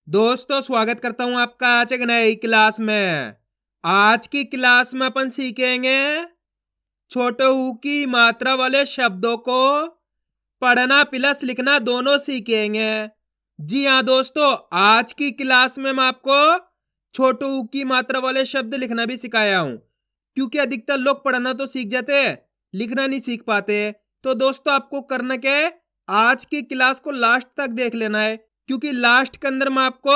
दोस्तों स्वागत करता हूं आपका आज एक नई क्लास में। आज की क्लास में अपन सीखेंगे छोटे ऊ की मात्रा वाले शब्दों को पढ़ना प्लस लिखना दोनों सीखेंगे। जी हाँ दोस्तों, आज की क्लास में मैं आपको छोटे ऊ की मात्रा वाले शब्द लिखना भी सिखाया हूं, क्योंकि अधिकतर लोग पढ़ना तो सीख जाते हैं, लिखना नहीं सीख पाते। तो दोस्तों आपको करना क्या है, आज की क्लास को लास्ट तक देख लेना है, क्योंकि लास्ट के अंदर मैं आपको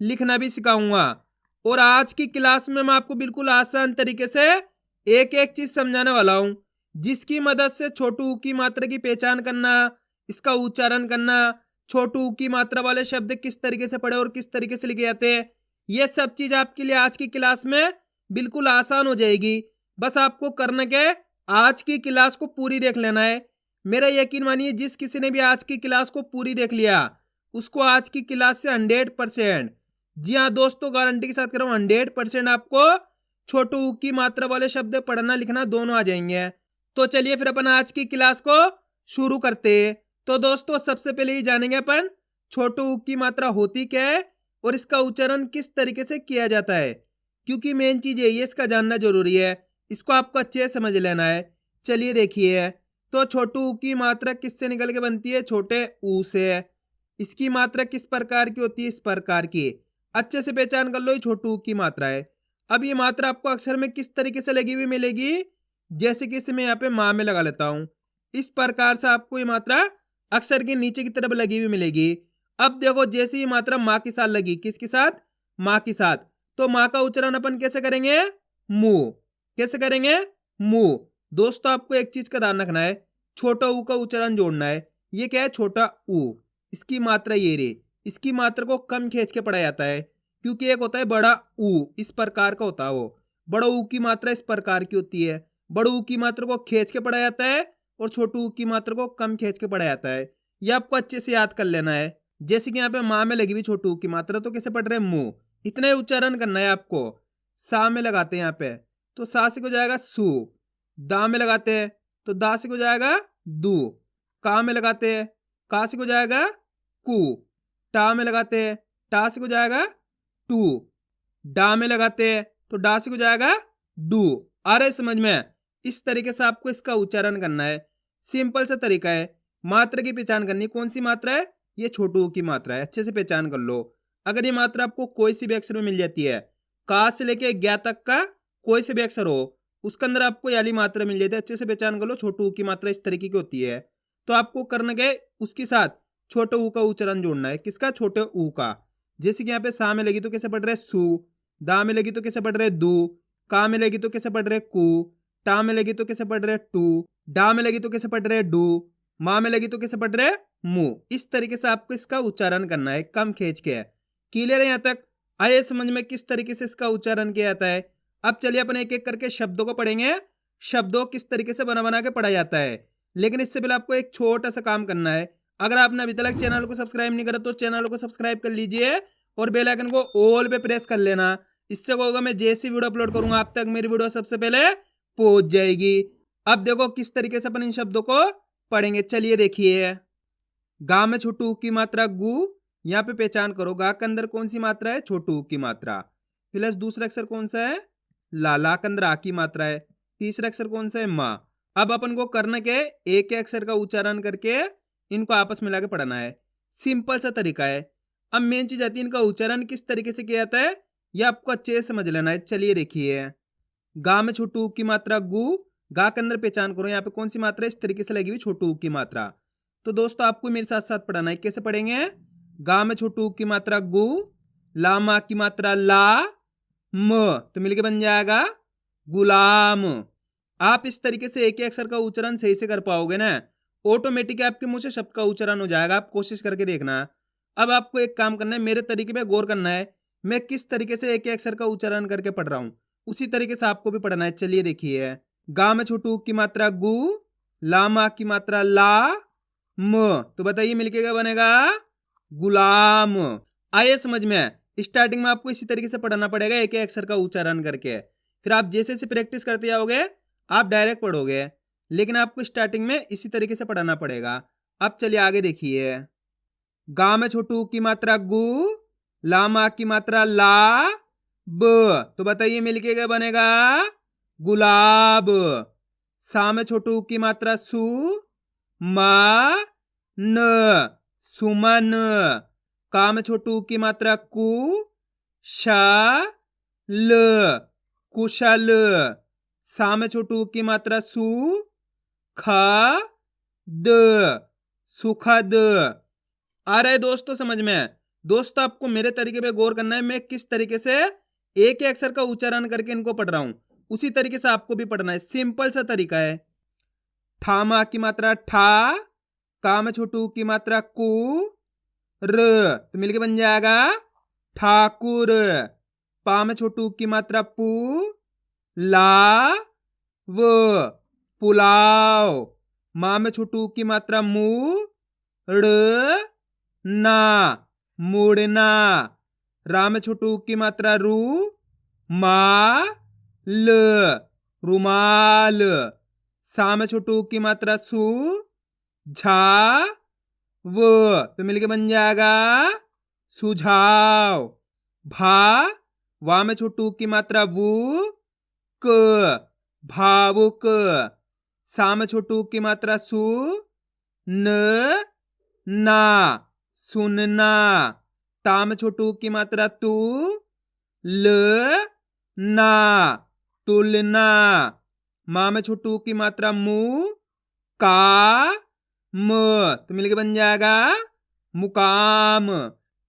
लिखना भी सिखाऊंगा। और आज की क्लास में मैं आपको बिल्कुल आसान तरीके से एक एक चीज समझाने वाला हूं, जिसकी मदद से छोटू ऊ की मात्रा की पहचान करना, इसका उच्चारण करना, छोटू ऊ की मात्रा वाले शब्द किस तरीके से पढ़े और किस तरीके से लिखे जाते हैं, ये सब चीज आपके लिए आज की क्लास में बिल्कुल आसान हो जाएगी। बस आपको करना क्या है, आज की क्लास को पूरी देख लेना है। मेरा यकीन मानिए, जिस किसी ने भी आज की क्लास को पूरी देख लिया उसको आज की क्लास से 100%, जी हाँ दोस्तों, गारंटी के साथ कर रहा हूं 100% आपको छोटू ऊ की मात्रा वाले शब्द पढ़ना लिखना दोनों आ जाएंगे। तो चलिए फिर अपन आज की क्लास को शुरू करते हैं। तो दोस्तों सबसे पहले ही जानेंगे अपन छोटू ऊ की मात्रा होती क्या है और इसका उच्चारण किस तरीके से किया जाता है, क्योंकि मेन चीज ये इसका जानना जरूरी है, इसको आपको अच्छे से समझ लेना है। चलिए देखिए, तो छोटू ऊ की मात्रा किससे निकल के बनती है, छोटे ऊ से। इसकी मात्रा किस प्रकार की होती है, इस प्रकार की। अच्छे से पहचान कर लो, ये छोटू ऊ की मात्रा है। अब ये मात्रा आपको अक्षर में किस तरीके से लगी हुई मिलेगी, जैसे कि इसे मैं यहाँ पे माँ में लगा लेता हूं, इस प्रकार से आपको ये मात्रा अक्षर के नीचे की तरफ लगी हुई मिलेगी। अब देखो, जैसे ये मात्रा माँ के साथ लगी, किसके साथ, माँ के साथ, तो माँ का उच्चारण अपन कैसे करेंगे, मुंह। कैसे करेंगे, मुंह। दोस्तों आपको एक चीज का ध्यान रखना है, छोटा ऊ का उच्चारण जोड़ना है। ये क्या है, छोटा ऊ, इसकी मात्रा ये रे, इसकी मात्रा को कम खींच के पढ़ा जाता है, क्योंकि एक होता है बड़ा ऊ, इस प्रकार का होता है वो। बड़ा ऊ की मात्रा इस प्रकार की होती है, बड़ू ऊ की मात्रा को खींच के पढ़ा जाता है और छोटू ऊ की मात्रा को कम खींच के पढ़ा जाता है। ये आपको अच्छे से याद कर लेना है। जैसे कि यहाँ पे माँ में लगी हुई छोटू ऊ की मात्रा, तो कैसे पढ़ रहे हैं, मुंह। इतना ही उच्चारण करना है आपको। सा में लगाते हैं यहाँ पे, तो सा से हो जाएगा सू। दा में लगाते हैं तो दा से हो जाएगा दू। का में लगाते हैं, का से हो जाएगा कू। टा में लगाते हैं, टा से हो जाएगा टू। डा में लगाते हैं तो डा से हो जाएगा डू। आ रहा है समझ में। इस तरीके से आपको इसका उच्चारण करना है। सिंपल सा तरीका है। मात्रा की पहचान करनी, कौन सी मात्रा है, ये छोटू ऊ की मात्रा है, अच्छे से पहचान कर लो। अगर ये मात्रा आपको कोई सी भी अक्षर में मिल जाती है, का से लेके ज्ञा तक का कोई से भी अक्षर हो, उसके अंदर आपको याली मात्रा मिल जाती है, अच्छे से पहचान कर लो। छोटू ऊ की मात्रा इस तरीके की होती है। तो आपको करना क्या है, उसके साथ छोटे ऊ का उच्चारण जोड़ना है। किसका, छोटे ऊ का। जैसे कि यहाँ पे सा में लगी तो कैसे पढ़ रहे सू, दा में लगी तो कैसे पढ़ रहे दू, का में लगी तो कैसे पढ़ रहे कू, टा में लगी तो कैसे पढ़ रहे टू, डा में लगी तो कैसे पढ़ रहे डू, माँ में लगी तो कैसे पढ़ रहे मुंह। इस तरीके से आपको इसका उच्चारण करना है, कम खींच के। क्लियर है यहाँ तक, आइए समझ में किस तरीके से इसका उच्चारण किया जाता है। अब चलिए अपन एक एक करके शब्दों को पढ़ेंगे, शब्दों किस तरीके से बना बना के पढ़ा जाता है। लेकिन इससे पहले आपको एक छोटा सा काम करना है। अगर आपने अभी तक चैनल को सब्सक्राइब नहीं करा तो चैनल को सब्सक्राइब कर लीजिए और बेल आइकन को ऑल पे प्रेस कर लेना। इससे क्या होगा, मैं जैसी वीडियो अपलोड करूंगा आप तक मेरी वीडियो सबसे पहले पहुंच जाएगी। अब देखो किस तरीके से अपन इन शब्दों को पढ़ेंगे। चलिए देखिए, गा में छोटू की मात्रा गु, यहाँ पे पहचान करो गा के अंदर कौन सी मात्रा है, छोटू की मात्रा। प्लस दूसरा अक्षर कौन सा है, ला। ला के अंदर आ की मात्रा है। तीसरा अक्षर कौन सा है, माँ। अब अपन को करना क्या है, एक अक्षर का उच्चारण करके इनको आपस में लाके पढ़ना है। सिंपल सा तरीका है। अब मेन चीज आती है, इनका उच्चारण किस तरीके से किया जाता है, ये आपको अच्छे से समझ लेना है। चलिए देखिए, गा में छोटू की मात्रा गु, गा के अंदर पहचान करो यहाँ पे कौन सी मात्रा इस तरीके से लगी हुई, छोटू की मात्रा। तो दोस्तों आपको मेरे साथ साथ पढ़ना है। कैसे पढ़ेंगे, गा में छोटू की मात्रा गु, ला मा की मात्रा ला, म तो मिलके बन जाएगा गुलाम। आप इस तरीके से एक ही अक्षर का उच्चारण सही से कर पाओगे ना, ऑटोमेटिक आपके मुंह से शब्द का उच्चारण हो जाएगा। आप कोशिश करके देखना। अब आपको एक काम करना है, मेरे तरीके पे गौर करना है। मैं किस तरीके से एक ही अक्षर का उच्चारण करके पढ़ रहा हूं, उसी तरीके से आपको भी पढ़ना है। चलिए देखिए, गा में छोटू की मात्रा गु, ला मा की मात्रा ला, म तो बताइए मिलके क्या बनेगा, गुलाम। आइए समझ में। स्टार्टिंग में आपको इसी तरीके से पढ़ना पड़ेगा, एक एक अक्षर का उच्चारण करके। फिर आप जैसे जैसे प्रैक्टिस करते जाओगे आप डायरेक्ट पढ़ोगे, लेकिन आपको स्टार्टिंग में इसी तरीके से पढ़ना पड़ेगा। अब चलिए आगे देखिए, गा में छोटू की मात्रा गु, ला माँ की मात्रा ला ब, तो बताइए मिलके क्या बनेगा? गुलाब। सा में छोटू की मात्रा सु, मा न, सुमन। का में छोटू की मात्रा कु, शा ल, कुशल। सा में छोटू की मात्रा सु, खा द, सुखद। आ रहा है दोस्तों समझ में? दोस्तों आपको मेरे तरीके पे गौर करना है, मैं किस तरीके से एक ही अक्षर का उच्चारण करके इनको पढ़ रहा हूं, उसी तरीके से आपको भी पढ़ना है। सिंपल सा तरीका है। ठा मा की मात्रा ठा, का में छोटू की मात्रा कु, र, तो मिलके बन जाएगा ठाकुर। पा में छोटू की मात्रा पू, ला व, पुलाव। मा में छोटू की मात्रा मु, ड़, ना, मुड़ना। रा में छोटू की मात्रा रू, मा ल, रुमाल। सा में छोटू की मात्रा सु, झा व, तो मिलके बन जाएगा सुझाव। भा, वा में छोटू की मात्रा वु, क, भावुक। सा में छोटू की मात्रा सु, न, ना, सुनना। ता में छोटू की मात्रा तू, ल, ना, तुलना। मा में छोटू की मात्रा मु, का, म, तो मिलके बन जाएगा मुकाम।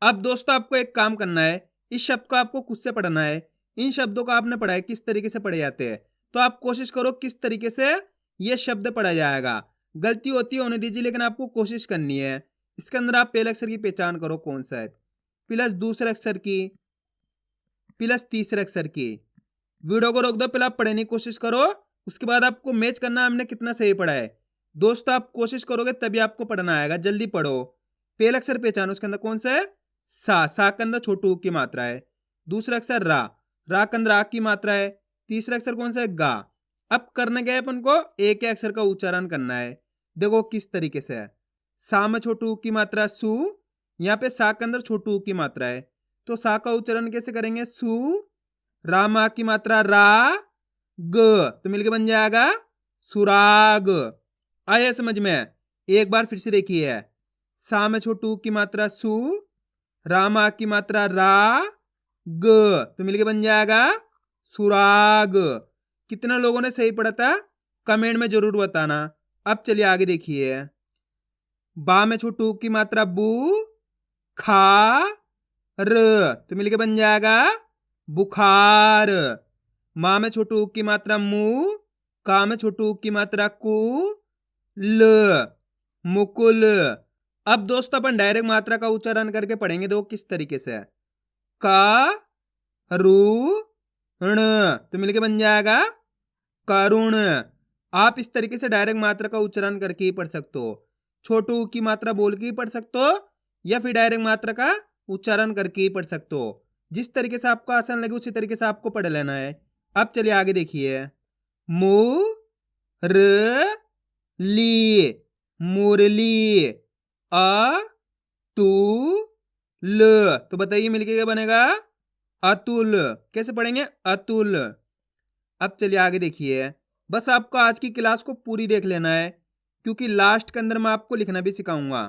अब दोस्तों आपको एक काम करना है, इस शब्द को आपको खुद से पढ़ना है। इन शब्दों को आपने पढ़ा है किस तरीके से पढ़े जाते हैं, तो आप कोशिश करो किस तरीके से ये शब्द पढ़ा जाएगा। गलती होती है होने दीजिए, लेकिन आपको कोशिश करनी है। इसके अंदर आप पहले अक्षर की पहचान करो कौन सा है, प्लस दूसरे अक्षर की, प्लस तीसरे अक्षर की। वीडियो को रोक दो, पहले आप पढ़ने की कोशिश करो, उसके बाद आपको मैच करना हमने कितना सही पढ़ा है। दोस्तों आप कोशिश करोगे तभी आपको पढ़ना आएगा, जल्दी पढ़ो। पहला अक्षर पहचानो, उसके अंदर कौन सा है? सा के अंदर छोटू की मात्रा है। दूसरा अक्षर रा के अंदर आ की मात्रा है। तीसरा अक्षर कौन सा है? गा। अब करना क्या है अपन को? एक ही अक्षर का उच्चारण करना है। देखो किस तरीके से है। सा में छोटू की मात्रा सु, यहाँ पे सा के अंदर छोटू की मात्रा है, तो सा का उच्चारण कैसे करेंगे? सु। रा मा की मात्रा रा, ग, तो मिलके बन जाएगा सुराग। आया समझ में? एक बार फिर से देखिए। सा में छोटू की मात्रा सु, रा मा की मात्रा रा, ग, तो मिलके बन जाएगा सुराग। कितना लोगों ने सही पढ़ा था कमेंट में जरूर बताना। अब चलिए आगे देखिए। बा में छोटू की मात्रा बू, खा र, तो मिलके बन जाएगा बुखार। मा में छोटू की मात्रा मु, का में छोटू की मात्रा कु, ल, मुकुल। अब दोस्तों अपन डायरेक्ट मात्रा का उच्चारण करके पढ़ेंगे, देखो किस तरीके से है। का रू ण, तो मिलके बन जाएगा करुण। आप इस तरीके से डायरेक्ट मात्रा का उच्चारण करके ही पढ़ सकते हो, छोटू की मात्रा बोल के ही पढ़ सकते हो, या फिर डायरेक्ट मात्रा का उच्चारण करके ही पढ़ सकते हो। जिस तरीके से आपको आसान लगे उसी तरीके से आपको पढ़ लेना है। अब चलिए आगे देखिए। मु र ली, मुरली। अ तू ल, तो बताइए मिलके क्या बनेगा? अतुल। कैसे पढ़ेंगे? अतुल। अब चलिए आगे देखिए। बस आपको आज की क्लास को पूरी देख लेना है, क्योंकि लास्ट के अंदर मैं आपको लिखना भी सिखाऊंगा।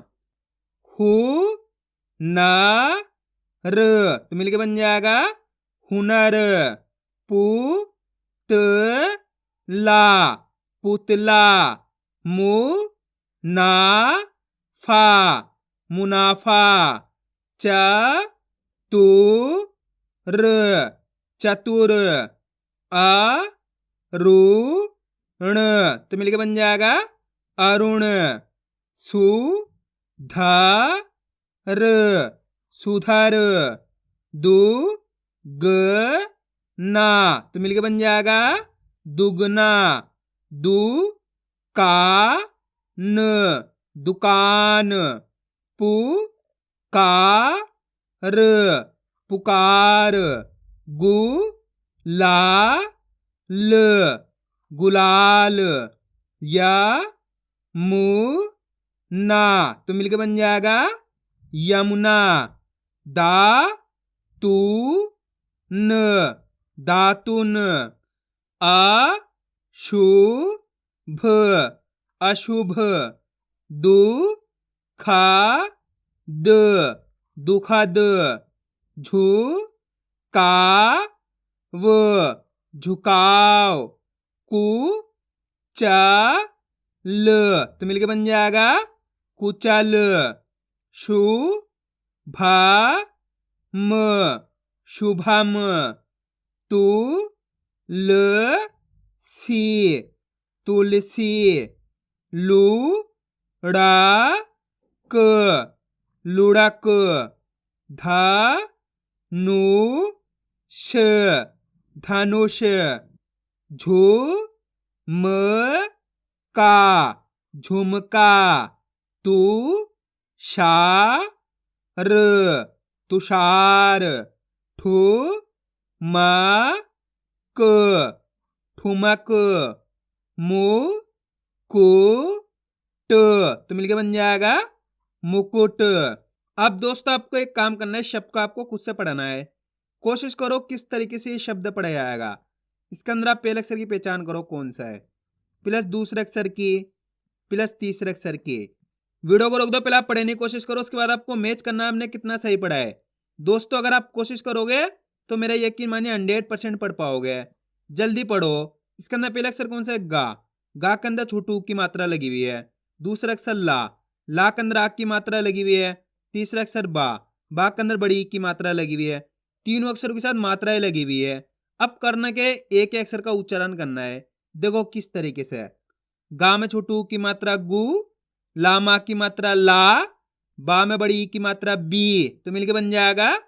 हु ना र, तो मिलके बन जाएगा हुनर। पु त ला, पुतला। मु ना फा, मुनाफा। च तु र, चतुर। अ रु ण, तो मिलके बन जाएगा अरुण। सु ध र, सुधर। दु ग ना, तो मिलके बन जाएगा दुगना। दु का न, दुकान। पु का र, पुकार। गु ला ल, गुलाल। या मु ना, तो मिलके बन जाएगा यमुना। दा रा, तू न दातुन, अशुभ अशुभ, दुखद दुखद, झुकाव झुकाव, कुचल तो मिलके बन जाएगा कुचल, शुभम शुभम, तुलसी तुलसी, लुढ़क लुढ़क, धनुष धनुष, झुमका झुमका, तुषार तुषार, ठुमक ठुमक, मुकुट तो मिलके बन जाएगा मुकुट। अब दोस्तों आपको एक काम करना है, शब्द को आपको खुद से पढ़ना है। कोशिश करो किस तरीके से ये शब्द पढ़ा जाएगा। इसके अंदर आप पहले अक्षर की पहचान करो कौन सा है, प्लस दूसरे अक्षर की, प्लस तीसरे अक्षर की। वीडियो को रोक दो, पहले आप पढ़ने की कोशिश करो, उसके बाद आपको मैच करना है आपने कितना सही पढ़ा है। दोस्तों अगर आप कोशिश करोगे तो मेरा यकीन मानिए 100% पढ़ पाओगे। जल्दी पढ़ो। इसके अंदर पहला अक्षर कौन सा है, गा। गा के अंदर छोटू की मात्रा लगी हुई है। दूसरा अक्षर ला। ला के अंदर आग की मात्रा लगी हुई है। तीसरा अक्षर बा। बा के अंदर बड़ी की मात्रा लगी हुई है। तीनों अक्षरों के साथ मात्राएं लगी हुई है। अब करना के एक अक्षर का उच्चारण करना है। देखो किस तरीके से। गा में छोटू की मात्रा गु, ला मा की मात्रा ला, बा में बड़ी की मात्रा बी, तो मिलके बन जाएगा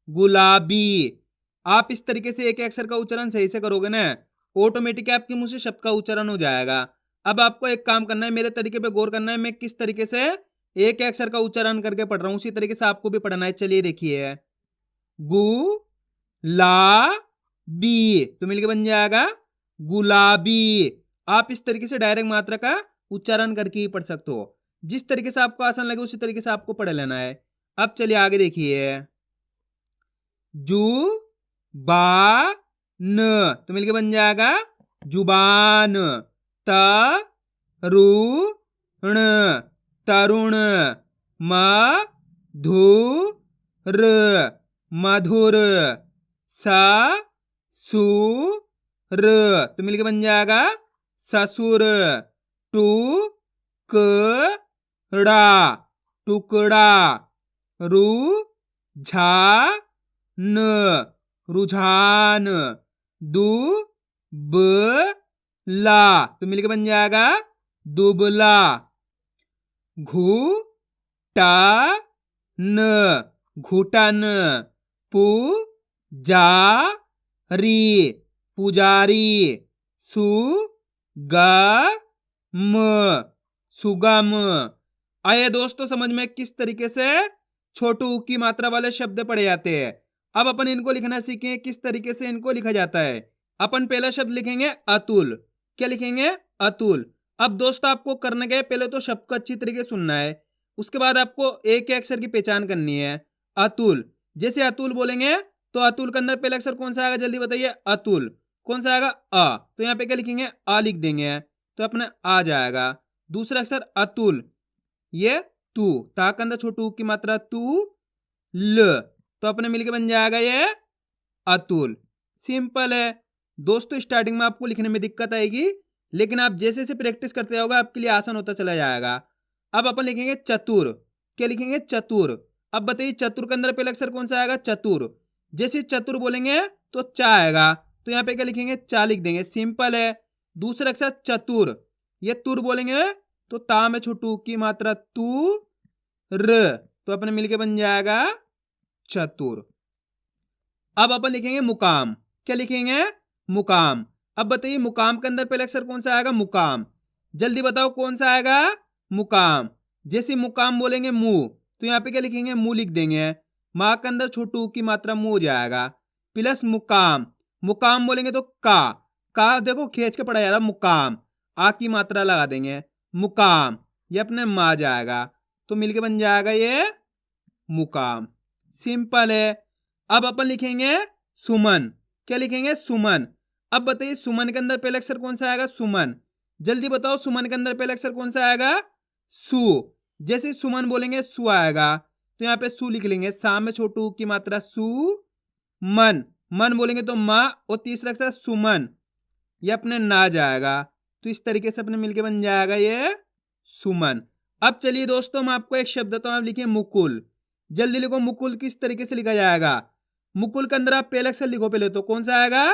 गुलाबी। आप इस तरीके से एक अक्षर का उच्चारण सही से करोगे ना, ऑटोमेटिक आपके मुंह से शब्द का उच्चारण हो जाएगा। अब आपको एक काम करना है, मेरे तरीके पे गौर करना है। मैं किस तरीके से एक अक्षर का उच्चारण करके पढ़ रहा हूं, उसी तरीके से आपको भी पढ़ना है। चलिए देखिए, गु ला बी तो मिलके बन जाएगा गुलाबी। आप इस तरीके से डायरेक्ट मात्रा का उच्चारण करके ही पढ़ सकते हो। जिस तरीके से आपको आसान लगे उसी तरीके से आपको पढ़ लेना है। अब चलिए आगे देखिए, जू बा न तो मिलके बन जाएगा जुबान, तरुण तरुण, मधुर मधुर, ससुर तो मिलके बन जाएगा ससुर, टुकड़ा टुकड़ा, रुझान रुझान, दुबला तो मिलके बन जाएगा दुबला, घुटन घुटन, पुजारी पुजारी, सुगम सुगम। आइए दोस्तों समझ में किस तरीके से छोटू ऊ की मात्रा वाले शब्द पढ़े जाते हैं। अब अपन इनको लिखना सीखें, किस तरीके से इनको लिखा जाता है। अपन पहला शब्द लिखेंगे अतुल। क्या लिखेंगे, अतुल। अब दोस्तों आपको करने के पहले तो शब्द को अच्छी तरीके से सुनना है, उसके बाद आपको एक अक्षर की पहचान करनी है। अतुल, जैसे अतुल बोलेंगे तो अतुल के अंदर पहला अक्षर कौन सा आएगा, जल्दी बताइए। अतुल कौन सा आएगा, अ, तो यहाँ पे क्या लिखेंगे, अ लिख देंगे तो अपने आ जाएगा। दूसरा अक्षर अतुल, ये तू, ता के अंदर छोटू की मात्रा तू, ल, तो अपने मिलके बन जाएगा ये अतुल। सिंपल है दोस्तों। स्टार्टिंग में आपको लिखने में दिक्कत आएगी, लेकिन आप जैसे जैसे प्रैक्टिस करते जाओगे आपके लिए आसान होता चला जाएगा। अब अपन लिखेंगे चतुर। क्या लिखेंगे, चतुर। अब बताइए चतुर के अंदर पहला अक्षर कौन सा आएगा, चतुर। जैसे चतुर बोलेंगे तो चा आएगा, तो यहाँ पे क्या लिखेंगे, चा लिख देंगे। सिंपल है। दूसरा अक्षर चतुर, ये तुर बोलेंगे तो ता में छोटू की मात्रा तू, र, तो अपने मिलके बन जाएगा चतुर। अब अपन लिखेंगे मुकाम। क्या लिखेंगे, मुकाम। अब बताइए मुकाम के अंदर पहला अक्षर कौन सा आएगा, मुकाम। जल्दी बताओ कौन सा आएगा, मुकाम। जैसे मुकाम बोलेंगे मुंह, तो यहाँ पे क्या लिखेंगे, मुंह लिख देंगे। माँ के अंदर छोटू की मात्रा मुंह हो जाएगा, प्लस मुकाम। मुकाम बोलेंगे तो का देखो खींच के पढ़ा जा रहा, मुकाम, आ की मात्रा लगा देंगे, मुकाम, ये अपने माँ जाएगा, तो मिलके बन जाएगा ये मुकाम। सिंपल है। अब अपन लिखेंगे सुमन। क्या लिखेंगे? सुमन। अब बताइए सुमन के अंदर पहला अक्षर कौन सा आएगा? सुमन। जल्दी बताओ सुमन के अंदर पहला अक्षर कौन सा आएगा? सु। जैसे सुमन बोलेंगे सु आएगा, तो यहाँ पे सु लिख लेंगे। सा में छोटू की मात्रा सु। मन, मन बोलेंगे तो माँ, और तीसरा अक्षर सुमन, ये अपने ना जाएगा, तो इस तरीके से अपने मिलके बन जाएगा ये सुमन। अब चलिए दोस्तों मैं आपको एक शब्द देता हूं, आप लिखिए मुकुल। जल्दी लिखो मुकुल किस तरीके से लिखा जाएगा। मुकुल के अंदर आप पहला अक्षर लिखो पहले, तो कौन सा आएगा?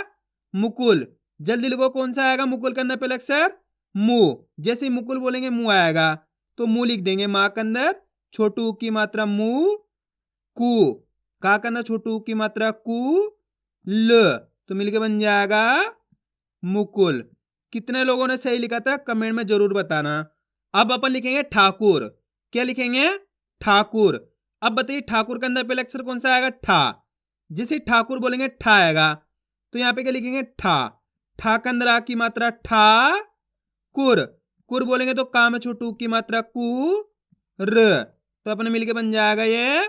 मुकुल। जल्दी लिखो कौन सा आएगा मुकुल के अंदर पहला अक्षर? मु। जैसे ही मुकुल बोलेंगे मुंह आएगा, तो मुंह लिख देंगे। माँ के अंदर छोटू की मात्रा मु, कु। का के अंदर छोटू की मात्रा कु, ल, तो मिलके बन जाएगा मुकुल। कितने लोगों ने सही लिखा था कमेंट में जरूर बताना। अब अपन लिखेंगे ठाकुर। क्या लिखेंगे? ठाकुर। अब बताइए ठाकुर के अंदर पहला अक्षर कौन सा आएगा? ठा। जैसे ठाकुर बोलेंगे ठा आएगा, तो यहाँ पे क्या लिखेंगे? ठा। ठा के अंदर आ की मात्रा ठा, कुर। कुर बोलेंगे तो का में छोटू की मात्रा कु, र, तो अपने मिलके बन जाएगा ये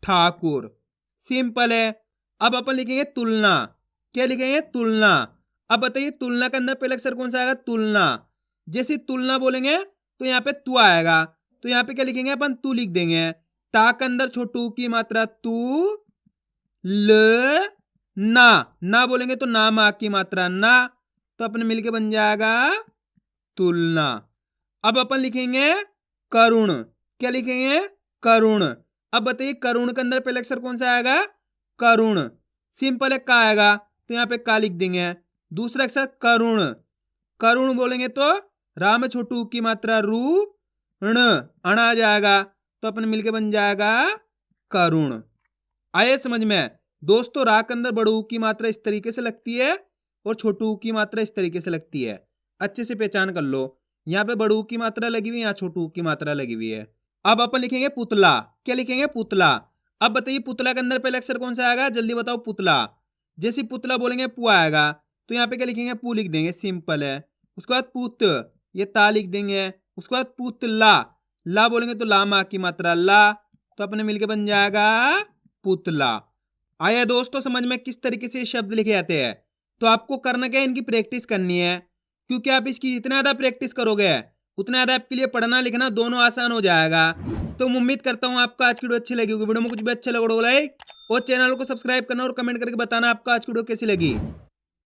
ठाकुर। सिंपल है। अब अपन लिखेंगे तुलना। क्या लिखेंगे? तुलना। अब बताइए तुलना के अंदर पहला अक्षर कौन सा आएगा? तुलना। जैसे तुलना बोलेंगे तो यहाँ पे तू आएगा, तो यहाँ पे क्या लिखेंगे अपन? तू लिख देंगे। ता के अंदर छोटू की मात्रा तू, ल, ना। ना बोलेंगे तो ना मा की मात्रा ना, तो अपने मिलके बन जाएगा तुलना। अब अपन लिखेंगे करुण। क्या लिखेंगे? करुण। अब बताइए करुण के अंदर पहला अक्षर कौन सा आएगा? करुण। सिंपल है, का आएगा, तो यहाँ पे का लिख देंगे। दूसरा अक्षर करुण। करुण बोलेंगे तो रा में छोटू की मात्रा रू, ण, अण आ जाएगा, तो अपन मिलके बन जाएगा करुण। आए समझ में? दोस्तों रा के अंदर बड़ू की मात्रा इस तरीके से लगती है और छोटू की मात्रा इस तरीके से लगती है। अच्छे से पहचान कर लो, यहाँ पे बड़ू की मात्रा लगी हुई है, यहाँ छोटू की मात्रा लगी हुई है। अब अपन लिखेंगे पुतला। क्या लिखेंगे? पुतला। अब बताइए पुतला के अंदर पहला अक्षर कौन सा आएगा? जल्दी बताओ। पुतला। जैसे पुतला बोलेंगे पु आएगा, तो यहाँ पे क्या लिखेंगे? पु लिख देंगे। सिंपल है। उसके बाद पुत, ये ता लिख देंगे। उसके बाद पुतला। ला बोलेंगे तो ला मा की मात्रा ला, तो अपने मिलके बन जाएगा पुतला। आया दोस्तों समझ में किस तरीके से शब्द लिखे जाते हैं? तो आपको करना क्या है? इनकी प्रैक्टिस करनी है, क्योंकि आप इसकी जितना ज्यादा प्रैक्टिस करोगे उतना ज्यादा आपके लिए पढ़ना लिखना दोनों आसान हो जाएगा। तो उम्मीद करता हूँ आपको आज की वीडियो अच्छी लगी होगी। वीडियो में कुछ भी अच्छा लगा लाइक और चैनल को सब्सक्राइब करना और कमेंट करके बताना आपको आज की वीडियो कैसी लगी।